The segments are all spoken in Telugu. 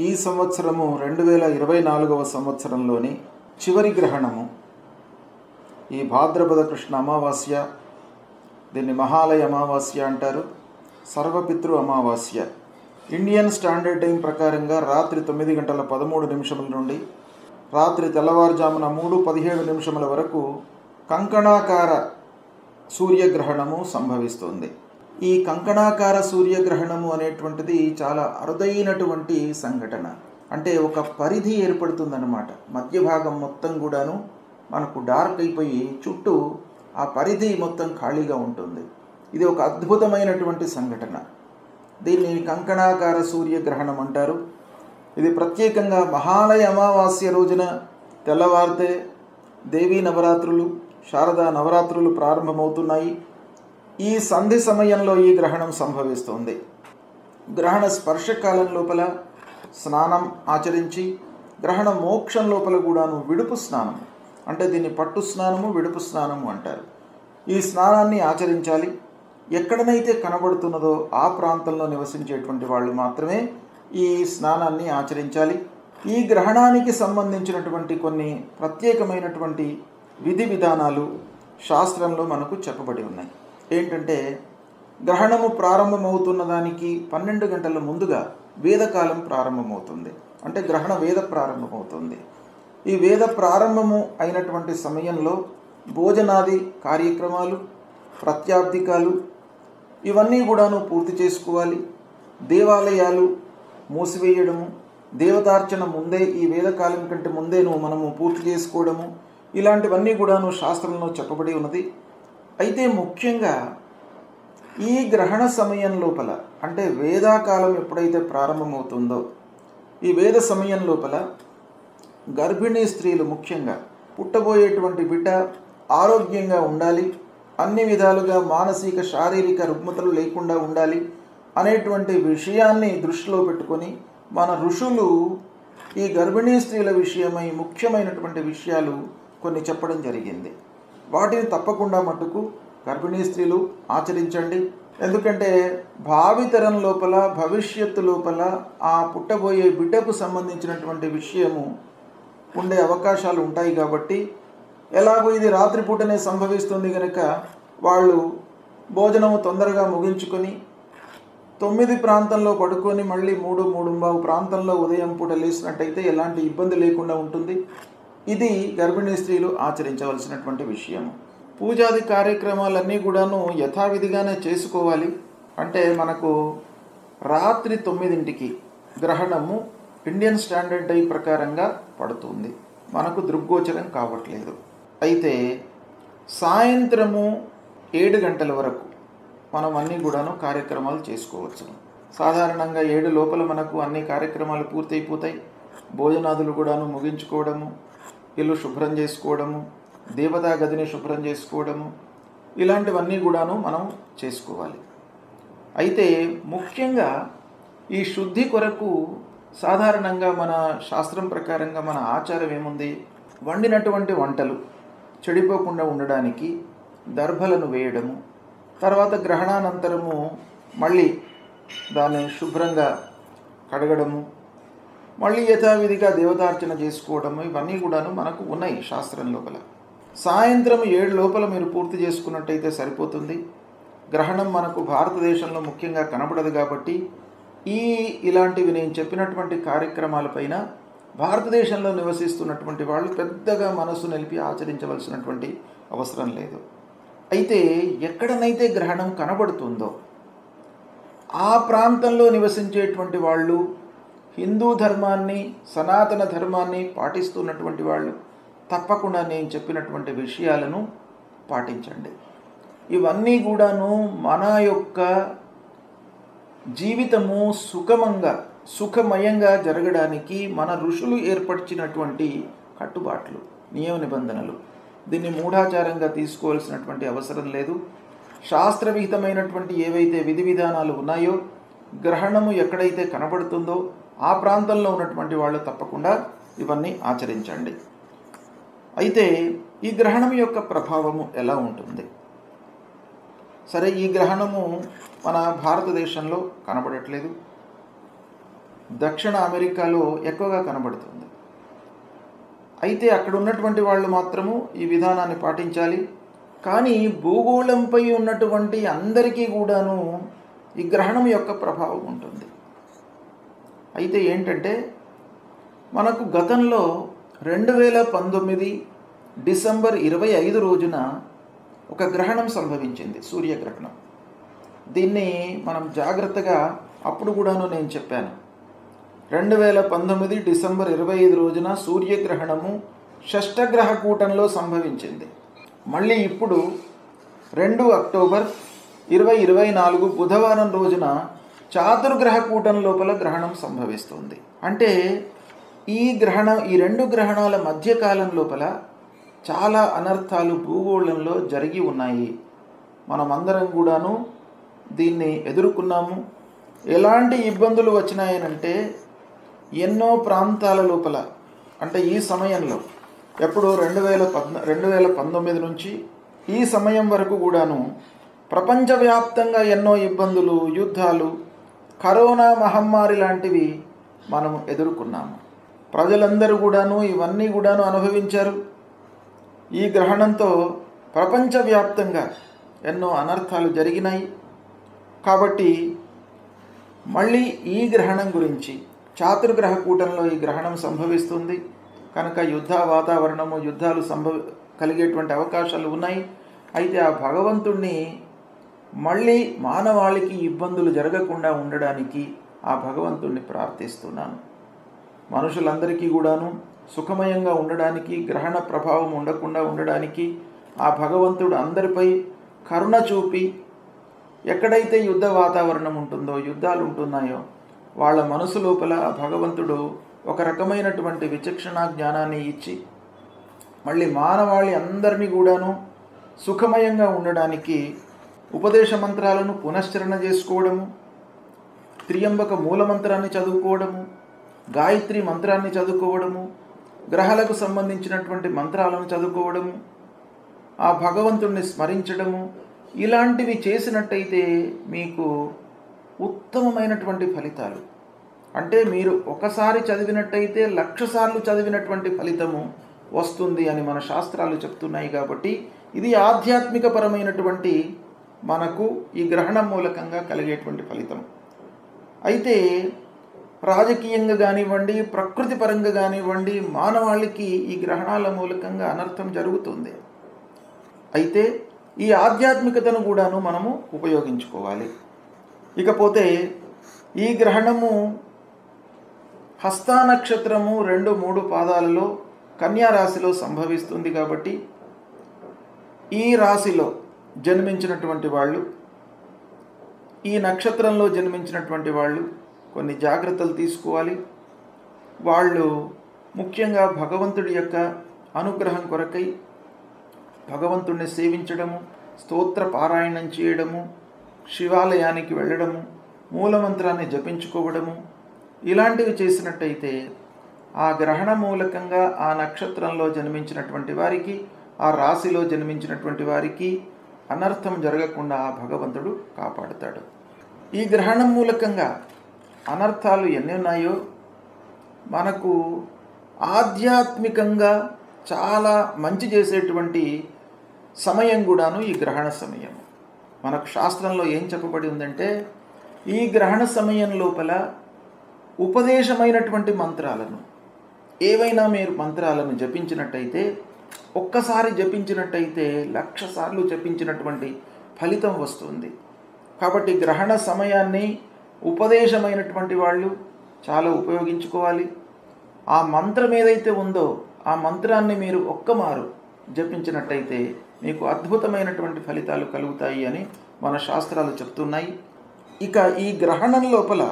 ఈ సంవత్సరము 2024వ సంవత్సరంలోని చివరి గ్రహణము. ఈ భాద్రపద కృష్ణ అమావాస్య, దీన్ని మహాలయ అమావాస్య అంటారు, సర్వపితృ అమావాస్య. ఇండియన్ స్టాండర్డ్ టైం ప్రకారంగా రాత్రి 9:13 నుండి రాత్రి తెల్లవారుజామున 3:17 వరకు కంకణాకార సూర్యగ్రహణము సంభవిస్తుంది. ఈ కంకణాకార సూర్యగ్రహణము అనేటువంటిది చాలా అరుదైనటువంటి సంఘటన. అంటే ఒక పరిధి ఏర్పడుతుందన్నమాట. మధ్య భాగం మొత్తం కూడాను మనకు డార్క్ అయిపోయి చుట్టూ ఆ పరిధి మొత్తం ఖాళీగా ఉంటుంది. ఇది ఒక అద్భుతమైనటువంటి సంఘటన. దీన్ని కంకణాకార సూర్యగ్రహణం అంటారు. ఇది ప్రత్యేకంగా మహాలయ అమావాస్య రోజున తెల్లవారితే దేవీ నవరాత్రులు, శారదా నవరాత్రులు ప్రారంభమవుతున్నాయి. ఈ సంధి సమయంలో ఈ గ్రహణం సంభవిస్తుంది. గ్రహణ స్పర్శకాలం లోపల స్నానం ఆచరించి, గ్రహణ మోక్షం లోపల కూడాను విడుపు స్నానం, అంటే దీన్ని పట్టు స్నానము, విడుపు స్నానము అంటారు. ఈ స్నానాన్ని ఆచరించాలి. ఎక్కడనైతే కనబడుతున్నదో ఆ ప్రాంతంలో నివసించేటువంటి వాళ్ళు మాత్రమే ఈ స్నానాన్ని ఆచరించాలి. ఈ గ్రహణానికి సంబంధించినటువంటి కొన్ని ప్రత్యేకమైనటువంటి విధి విధానాలు శాస్త్రంలో మనకు చెప్పబడి ఉన్నాయి. ఏంటంటే, గ్రహణము ప్రారంభమవుతున్న దానికి 12 గంటల ముందుగా వేదకాలం ప్రారంభమవుతుంది. అంటే గ్రహణ వేద ప్రారంభమవుతుంది. ఈ వేద ప్రారంభము అయినటువంటి సమయంలో భోజనాది కార్యక్రమాలు, ప్రత్యాబ్దికాలు ఇవన్నీ కూడాను పూర్తి చేసుకోవాలి. దేవాలయాలు మూసివేయడము, దేవతార్చన ముందే, ఈ వేదకాలం కంటే ముందేను మనము పూర్తి చేసుకోవడము, ఇలాంటివన్నీ కూడాను శాస్త్రంలో చెప్పబడి ఉన్నది. అయితే ముఖ్యంగా ఈ గ్రహణ సమయం లోపల, అంటే వేదాకాలం ఎప్పుడైతే ప్రారంభమవుతుందో ఈ వేద సమయం లోపల గర్భిణీ స్త్రీలు, ముఖ్యంగా పుట్టబోయేటువంటి బిడ్డ ఆరోగ్యంగా ఉండాలి, అన్ని విధాలుగా మానసిక శారీరక రుగ్మతలు లేకుండా ఉండాలి అనేటువంటి విషయాన్ని దృష్టిలో పెట్టుకొని మన ఋషులు ఈ గర్భిణీ స్త్రీల విషయమై ముఖ్యమైనటువంటి విషయాలు కొన్ని చెప్పడం జరిగింది. వాటిని తప్పకుండా మట్టుకు గర్భిణీ స్త్రీలు ఆచరించండి. ఎందుకంటే భావితరం లోపల, భవిష్యత్తు లోపల ఆ పుట్టబోయే బిడ్డకు సంబంధించినటువంటి విషయము ఉండే అవకాశాలు ఉంటాయి. కాబట్టి ఎలాగో ఇది రాత్రిపూటనే సంభవిస్తుంది కనుక వాళ్ళు భోజనము తొందరగా ముగించుకొని 9 ప్రాంతంలో పడుకొని మళ్ళీ 3:15 ప్రాంతంలో ఉదయం పూట లేచినట్టయితే ఎలాంటి ఇబ్బంది లేకుండా ఉంటుంది. ఇది గర్భిణీ స్త్రీలు ఆచరించవలసినటువంటి విషయం. పూజాది కార్యక్రమాలన్నీ కూడాను యథావిధిగానే చేసుకోవాలి. అంటే మనకు రాత్రి 9ంటికి గ్రహణము ఇండియన్ స్టాండర్డ్ టైం ప్రకారంగా పడుతుంది, మనకు దృగ్గోచరం కావట్లేదు. అయితే సాయంత్రము 7 గంటల వరకు మనం అన్నీ కూడాను కార్యక్రమాలు చేసుకోవచ్చు. సాధారణంగా 7 లోపల మనకు అన్ని కార్యక్రమాలు పూర్తయిపోతాయి. భోజనాదులు కూడాను ముగించుకోవడము, ఇల్లు శుభ్రం చేసుకోవడము, దేవతా గదిని శుభ్రం చేసుకోవడము, ఇలాంటివన్నీ కూడాను మనం చేసుకోవాలి. అయితే ముఖ్యంగా ఈ శుద్ధి కొరకు సాధారణంగా మన శాస్త్రం ప్రకారంగా మన ఆచారం ఏముంది, వండినటువంటి వంటలు చెడిపోకుండా ఉండడానికి దర్భలను వేయడము, తర్వాత గ్రహణానంతరము మళ్ళీ దాన్ని శుభ్రంగా కడగడము, మళ్ళీ యథావిధిగా దేవతార్చన చేసుకోవడము, ఇవన్నీ కూడాను మనకు ఉన్నాయి శాస్త్రం లోపల. సాయంత్రం 7 లోపల మీరు పూర్తి చేసుకున్నట్టయితే సరిపోతుంది. గ్రహణం మనకు భారతదేశంలో ముఖ్యంగా కనబడదు కాబట్టి ఇలాంటివి నేను చెప్పినటువంటి కార్యక్రమాలపైన భారతదేశంలో నివసిస్తున్నటువంటి వాళ్ళు పెద్దగా మనసు నిలిపి ఆచరించవలసినటువంటి అవసరం లేదు. అయితే ఎక్కడనైతే గ్రహణం కనబడుతుందో ఆ ప్రాంతంలో నివసించేటువంటి వాళ్ళు, హిందూ ధర్మాన్ని, సనాతన ధర్మాన్ని పాటిస్తున్నటువంటి వాళ్ళు తప్పకుండా నేను చెప్పినటువంటి విషయాలను పాటించండి. ఇవన్నీ కూడాను మన యొక్క జీవితము సుఖమయంగా జరగడానికి మన ఋషులు ఏర్పరిచినటువంటి కట్టుబాట్లు, నియమ నిబంధనలు. దీన్ని మూఢాచారంగా తీసుకోవాల్సినటువంటి అవసరం లేదు. శాస్త్రవిహితమైనటువంటి ఏవైతే విధి విధానాలు ఉన్నాయో, గ్రహణము ఎక్కడైతే కనబడుతుందో ఆ ప్రాంతంలో ఉన్నటువంటి వాళ్ళు తప్పకుండా ఇవన్నీ ఆచరించండి. అయితే ఈ గ్రహణం యొక్క ప్రభావము ఎలా ఉంటుంది? సరే, ఈ గ్రహణము మన భారతదేశంలో కనబడట్లేదు. దక్షిణ అమెరికాలో ఎక్కువగా కనబడుతుంది. అయితే అక్కడ ఉన్నటువంటి వాళ్ళు మాత్రము ఈ విధానాన్ని పాటించాలి. కానీ భూగోళంపై ఉన్నటువంటి అందరికీ కూడాను ఈ గ్రహణం యొక్క ప్రభావం ఉంటుంది. అయితే ఏంటంటే మనకు గతంలో 2019 డిసెంబర్ 25 రోజున ఒక గ్రహణం సంభవించింది, సూర్యగ్రహణం. దీన్ని మనం జాగ్రత్తగా అప్పుడు కూడాను నేను చెప్పాను. 2019 డిసెంబర్ 25 రోజున సూర్యగ్రహణము షష్టగ్రహ కూటంలో సంభవించింది. మళ్ళీ ఇప్పుడు 2 అక్టోబర్ 2024 బుధవారం రోజున చాతుర్గ్రహ కూటం లోపల గ్రహణం సంభవిస్తుంది. అంటే ఈ రెండు గ్రహణాల మధ్యకాలం లోపల చాలా అనర్థాలు భూగోళంలో జరిగి ఉన్నాయి. మనమందరం కూడాను దీన్ని ఎదుర్కొన్నాము. ఎలాంటి ఇబ్బందులు వచ్చినాయనంటే ఎన్నో ప్రాంతాల లోపల, అంటే ఈ సమయంలో ఎప్పుడు 2019 నుంచి ఈ సమయం వరకు కూడాను ప్రపంచవ్యాప్తంగా ఎన్నో ఇబ్బందులు, యుద్ధాలు, కరోనా మహమ్మారి లాంటివి మనము ఎదుర్కొన్నాము. ప్రజలందరూ కూడాను ఇవన్నీ కూడాను అనుభవించారు. ఈ గ్రహణంతో ప్రపంచవ్యాప్తంగా ఎన్నో అనర్థాలు జరిగినాయి. కాబట్టి మళ్ళీ ఈ గ్రహణం గురించి, చాతుర్గ్రహ కూటంలో ఈ గ్రహణం సంభవిస్తుంది కనుక యుద్ధ వాతావరణము, యుద్ధాలు కలిగేటువంటి అవకాశాలు ఉన్నాయి. అయితే ఆ భగవంతుణ్ణి మళ్ళీ మానవాళికి ఇబ్బందులు జరగకుండా ఉండడానికి ఆ భగవంతుణ్ణి ప్రార్థిస్తున్నాను. మనుషులందరికీ కూడాను సుఖమయంగా ఉండడానికి, గ్రహణ ప్రభావం ఉండకుండా ఉండడానికి ఆ భగవంతుడు అందరిపై కరుణ చూపి, ఎక్కడైతే యుద్ధ వాతావరణం ఉంటుందో, యుద్ధాలు ఉంటున్నాయో వాళ్ళ మనసు లోపల ఆ భగవంతుడు ఒక రకమైనటువంటి విచక్షణ జ్ఞానాన్ని ఇచ్చి మళ్ళీ మానవాళి అందరినీ కూడాను సుఖమయంగా ఉండడానికి ఉపదేశ మంత్రాలను పునశ్చరణ చేసుకోవడము, త్రియంబక మూలమంత్రాన్ని చదువుకోవడము, గాయత్రి మంత్రాన్ని చదువుకోవడము, గ్రహాలకు సంబంధించినటువంటి మంత్రాలను చదువుకోవడము, ఆ భగవంతుణ్ణి స్మరించడము, ఇలాంటివి చేసినట్టయితే మీకు ఉత్తమమైనటువంటి ఫలితాలు, అంటే మీరు ఒకసారి చదివినట్టయితే 1,00,000 సార్లు చదివినటువంటి ఫలితము వస్తుంది అని మన శాస్త్రాలు చెప్తున్నాయి. కాబట్టి ఇది ఆధ్యాత్మికపరమైనటువంటి మనకు ఈ గ్రహణం మూలకంగా కలిగేటువంటి ఫలితం. అయితే రాజకీయంగా కానివ్వండి, ప్రకృతి పరంగా కానివ్వండి, మానవాళికి ఈ గ్రహణాల మూలకంగా అనర్థం జరుగుతుంది. అయితే ఈ ఆధ్యాత్మికతను కూడాను మనము ఉపయోగించుకోవాలి. ఇకపోతే ఈ గ్రహణము హస్తా నక్షత్రము 2-3 పాదాలలో కన్యా రాశిలో సంభవిస్తుంది. కాబట్టి ఈ రాశిలో జన్మించినటువంటి వాళ్ళు, ఈ నక్షత్రంలో జన్మించినటువంటి వాళ్ళు కొన్ని జాగ్రత్తలు తీసుకోవాలి. వాళ్ళు ముఖ్యంగా భగవంతుడి యొక్క అనుగ్రహం కొరకై భగవంతుడిని సేవించడము, స్తోత్ర పారాయణం చేయడము, శివాలయానికి వెళ్ళడము, మూలమంత్రాన్ని జపించుకోవడము, ఇలాంటివి చేసినట్టయితే ఆ గ్రహణ మూలకంగా ఆ నక్షత్రంలో జన్మించినటువంటి వారికి, ఆ రాశిలో జన్మించినటువంటి వారికి అనర్థం జరగకుండా ఆ భగవంతుడు కాపాడుతాడు. ఈ గ్రహణం మూలకంగా అనర్థాలు ఎన్ని ఉన్నాయో, మనకు ఆధ్యాత్మికంగా చాలా మంచి చేసేటువంటి సమయం కూడాను ఈ గ్రహణ సమయం. మనకు శాస్త్రంలో ఏం చెప్పబడి ఉందంటే, ఈ గ్రహణ సమయం లోపల ఉపదేశమైనటువంటి మంత్రాలను, ఏవైనా మీరు మంత్రాలను జపించినట్టయితే, ఒక్కసారి జపించినట్టయితే 1,00,000 సార్లు జపించినటువంటి ఫలితం వస్తుంది. కాబట్టి గ్రహణ సమయాన్ని ఉపదేశమైనటువంటి వాళ్ళు చాలా ఉపయోగించుకోవాలి. ఆ మంత్రం ఏదైతే ఉందో ఆ మంత్రాన్ని మీరు ఒక్కమారు జపించినట్టయితే మీకు అద్భుతమైనటువంటి ఫలితాలు కలుగుతాయి అని మన శాస్త్రాలు చెప్తున్నాయి. ఇక ఈ గ్రహణం లోపల,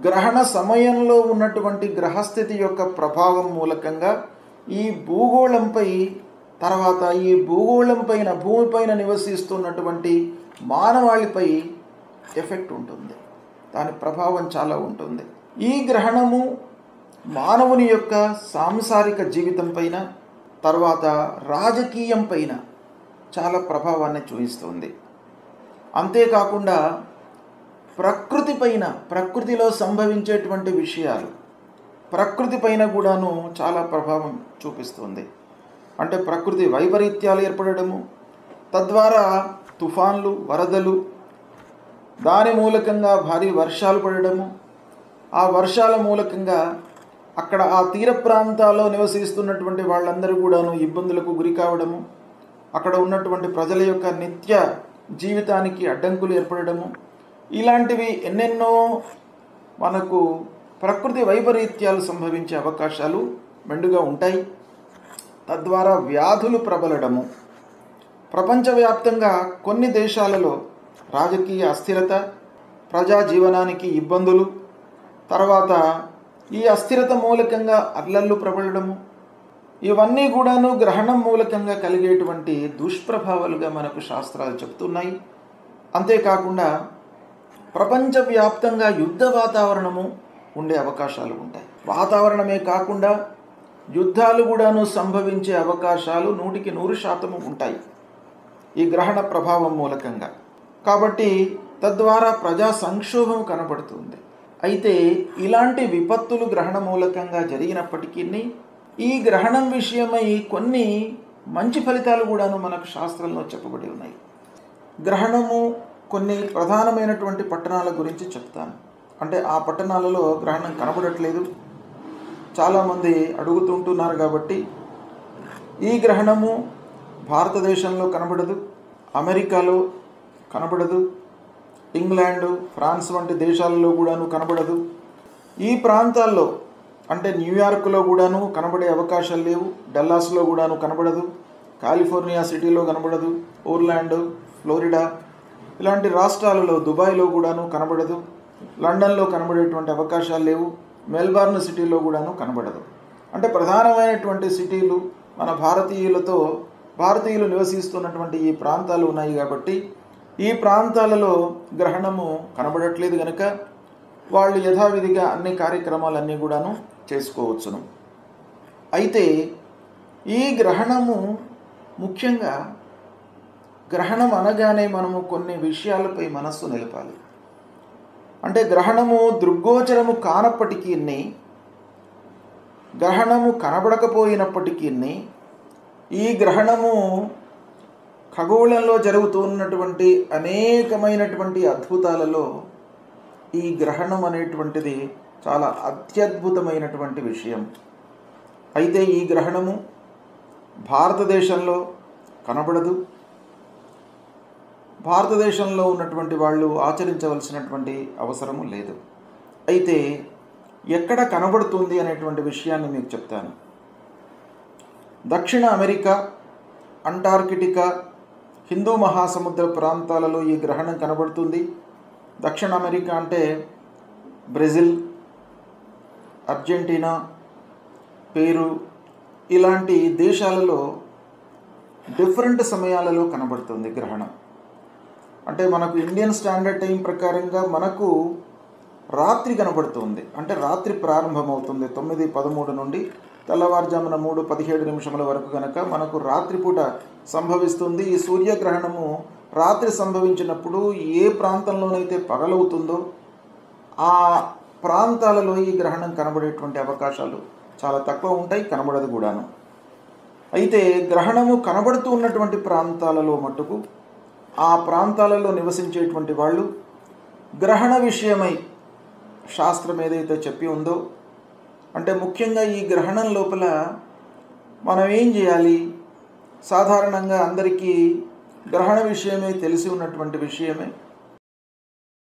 గ్రహణ సమయంలో ఉన్నటువంటి గ్రహస్థితి యొక్క ప్రభావం మూలకంగా ఈ భూగోళంపై, తర్వాత ఈ భూగోళం పైన, భూమిపైన నివసిస్తున్నటువంటి మానవాళిపై ఎఫెక్ట్ ఉంటుంది. దాని ప్రభావం చాలా ఉంటుంది. ఈ గ్రహణము మానవుని యొక్క సాంసారిక జీవితం పైన, తర్వాత రాజకీయం పైన చాలా ప్రభావాన్ని చూపిస్తుంది. అంతేకాకుండా ప్రకృతిలో సంభవించేటువంటి విషయాలు ప్రకృతి పైన కూడాను చాలా ప్రభావం చూపిస్తుంది. అంటే ప్రకృతి వైపరీత్యాలు ఏర్పడము, తద్వారా తుఫాన్లు, వరదలు, దాని మూలకంగా భారీ వర్షాలు పడడము, ఆ వర్షాల మూలకంగా అక్కడ ఆ తీర ప్రాంతాల్లో నివసిస్తున్నటువంటి వాళ్ళందరూ కూడాను ఇబ్బందులకు గురి కావడము, అక్కడ ఉన్నటువంటి ప్రజల యొక్క నిత్య జీవితానికి అడ్డంకులు ఏర్పడము, ఇలాంటివి ఎన్నెన్నో మనకు ప్రకృతి వైపరీత్యాలు సంభవించే అవకాశాలు మెండుగా ఉంటాయి. తద్వారా వ్యాధులు ప్రబలడము, ప్రపంచవ్యాప్తంగా కొన్ని దేశాలలో రాజకీయ అస్థిరత, ప్రజా జీవనానికి ఇబ్బందులు, తర్వాత ఈ అస్థిరత మూలకంగా అల్లర్లు ప్రబలడము, ఇవన్నీ కూడాను గ్రహణం మూలకంగా కలిగేటువంటి దుష్ప్రభావాలుగా మనకు శాస్త్రాలు చెప్తున్నాయి. అంతేకాకుండా ప్రపంచవ్యాప్తంగా యుద్ధ వాతావరణము ఉండే అవకాశాలు ఉంటాయి. వాతావరణమే కాకుండా యుద్ధాలు కూడాను సంభవించే అవకాశాలు 100% ఉంటాయి ఈ గ్రహణ ప్రభావం మూలకంగా. కాబట్టి తద్వారా ప్రజా సంక్షోభం కనబడుతుంది. అయితే ఇలాంటి విపత్తులు గ్రహణ మూలకంగా జరిగినప్పటికీ ఈ గ్రహణం విషయమై కొన్ని మంచి ఫలితాలు కూడాను మనకు శాస్త్రంలో చెప్పబడి ఉన్నాయి. గ్రహణము కొన్ని ప్రధానమైనటువంటి పట్టణాల గురించి చెప్తాను. అంటే ఆ పట్టణాలలో గ్రహణం కనబడట్లేదు, చాలామంది అడుగుతుంటున్నారు. కాబట్టి ఈ గ్రహణము భారతదేశంలో కనబడదు, అమెరికాలో కనబడదు, ఇంగ్లాండు, ఫ్రాన్స్ వంటి దేశాలలో కూడాను కనబడదు. ఈ ప్రాంతాల్లో అంటే న్యూయార్క్లో కూడాను కనబడే అవకాశాలు లేవు, డల్లాస్లో కూడాను కనబడదు, కాలిఫోర్నియా సిటీలో కనబడదు, ఓర్లాండో, ఫ్లోరిడా ఇలాంటి రాష్ట్రాలలో, దుబాయ్లో కూడాను కనబడదు, లండన్లో కనబడేటువంటి అవకాశాలు లేవు, మెల్బర్న్ సిటీలో కూడాను కనబడదు. అంటే ప్రధానమైనటువంటి సిటీలు మన భారతీయులు నివసిస్తున్నటువంటి ఈ ప్రాంతాలు ఉన్నాయి. కాబట్టి ఈ ప్రాంతాలలో గ్రహణము కనబడట్లేదు కనుక వాళ్ళు యథావిధిగా అన్ని కార్యక్రమాలన్నీ కూడాను చేసుకోవచ్చును. అయితే ఈ గ్రహణము ముఖ్యంగా గ్రహణం అనగానే మనము కొన్ని విషయాలపై మనస్సు నిలపాలి. అంటే గ్రహణము దృగ్గోచరము కానప్పటికీ, గ్రహణము కనబడకపోయినప్పటికీ, ఈ గ్రహణము ఖగోళంలో జరుగుతున్నటువంటి అనేకమైనటువంటి అద్భుతాలలో ఈ గ్రహణం అనేటువంటిది చాలా అత్యద్భుతమైనటువంటి విషయం. అయితే ఈ గ్రహణము భారతదేశంలో కనబడదు. భారతదేశంలో ఉన్నటువంటి వాళ్ళు ఆచరించవలసినటువంటి అవసరము లేదు. అయితే ఎక్కడ కనబడుతుంది అనేటువంటి విషయాన్ని మీకు చెప్తాను. దక్షిణ అమెరికా, అంటార్కిటికా, హిందూ మహాసముద్ర ప్రాంతాలలో ఈ గ్రహణం కనబడుతుంది. దక్షిణ అమెరికా అంటే బ్రెజిల్, అర్జెంటీనా, పెరు ఇలాంటి దేశాలలో డిఫరెంట్ సమయాలలో కనబడుతుంది గ్రహణం. అంటే మనకు ఇండియన్ స్టాండర్డ్ టైం ప్రకారంగా మనకు రాత్రి కనబడుతుంది. అంటే రాత్రి ప్రారంభమవుతుంది 9:13 నుండి తెల్లవారుజామున 3:17 వరకు కనుక మనకు రాత్రిపూట సంభవిస్తుంది. ఈ సూర్యగ్రహణము రాత్రి సంభవించినప్పుడు ఏ ప్రాంతంలోనైతే పగలవుతుందో ఆ ప్రాంతాలలో ఈ గ్రహణం కనబడేటువంటి అవకాశాలు చాలా తక్కువ ఉంటాయి, కనబడదు కూడాను. అయితే గ్రహణము కనబడుతూ ఉన్నటువంటి ప్రాంతాలలో మట్టుకు ఆ ప్రాంతాలలో నివసించేటువంటి వాళ్ళు గ్రహణ విషయమై శాస్త్రం ఏదైతే చెప్పి ఉందో, అంటే ముఖ్యంగా ఈ గ్రహణం లోపల మనం ఏం చేయాలి, సాధారణంగా అందరికీ గ్రహణ విషయమే తెలిసి ఉన్నటువంటి విషయమే.